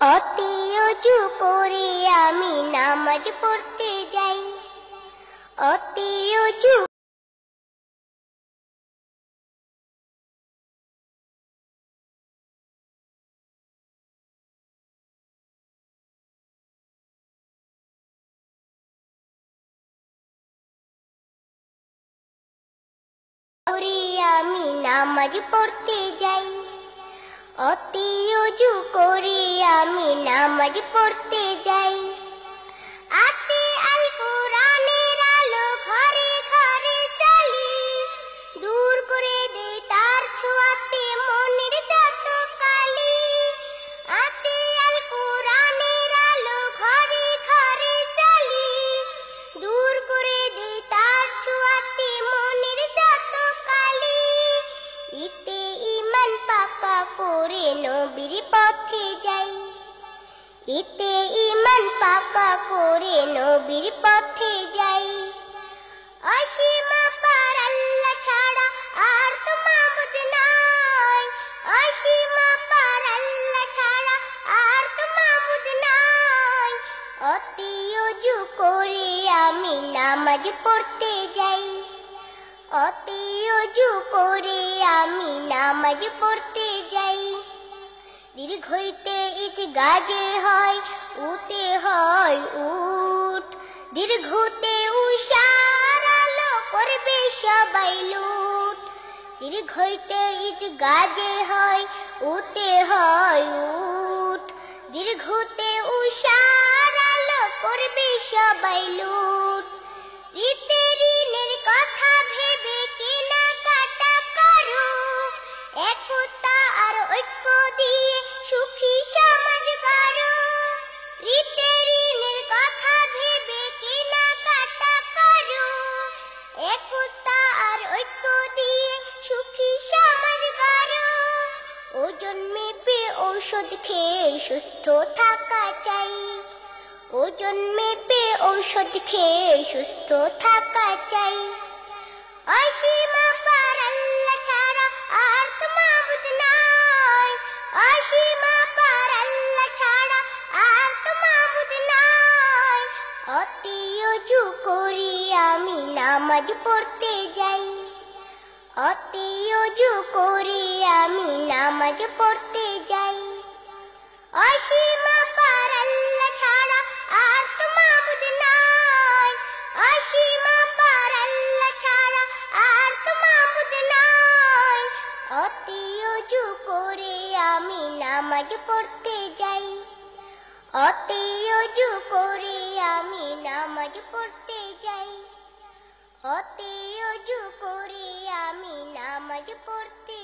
অতি অজু করে আমি নামাজ পড়তে যাই, অতি অজু করে আমি নামাজ পড়তে যাই, অতি অজু করে আমি নামাজ পড়তে যাই। আতে আল কোরআনের আলো ঘরে ঘরে চালি, দূর করে দে তার ছোঁয়াতে মনের যত কালি। আতে আল কোরআনের আলো ঘরে ঘরে চালি, দূর করে দে তার ছোঁয়াতে মনের যত কালি। ইতে ঈমান পাকা করে নবীর পথে যাই, ইতে ঈমান পাকা করে নবীর পথে যাই। অসীম পার আল্লাহ ছাড়া আর তো মাবুদ নাই, অসীম পার আল্লাহ ছাড়া আর তো মাবুদ নাই। অতি অজু করে আমি নামাজ পড়তে যাই, অতি অজু করে আমি নামাজ পড়তে যাই। দীর্ঘ হইতে ইট গাজে হয়, উতে হয় উঠ, দীর্ঘতে উষার আলো করবে সবাই লুট। দীর্ঘ হইতে ইট গাজে হয়, উতে হয় উঠ, দীর্ঘতে উষার আলো করবে সবাই লুট। রীতে ঋণের কথা ভেবে কেনাকাটা করো, একতা আর ঐক্য দিয়ে সুখী সমাজ গড়ো। রীতে ঋণের কথা ভেবে কেনাকাটা করো, একতা আর ঐক্য দিয়ে সুখী সমাজ গড়ো। ওজন মেপে ঔষধ খেয়ে সুস্থ থাকা চাই, ওজন মেপে ঔষধ খেয়ে সুস্থ থাকা চাই। অসীম পার আল্লাহ ছাড়া আর তো মাবুদ নাই, অসীম পার আল্লাহ ছাড়া আর তো মাবুদ নাই। অতি অজু করি আমি নামাজ পড়তে যাই, অতি অজু করি আমি নামাজ পড়তে যাই। অসীম পার আল্লাহ ছাড়া আর তো মাবুদ নাই, অসীম পার আল্লাহ ছাড়া আর তো মাবুদ নাই। অতি অজু করে আমি নামাজ পড়তে যাই, অতি অজু করে আমি নামাজ পড়তে যাই, অতি অজু করে আমি নামাজ পড়তে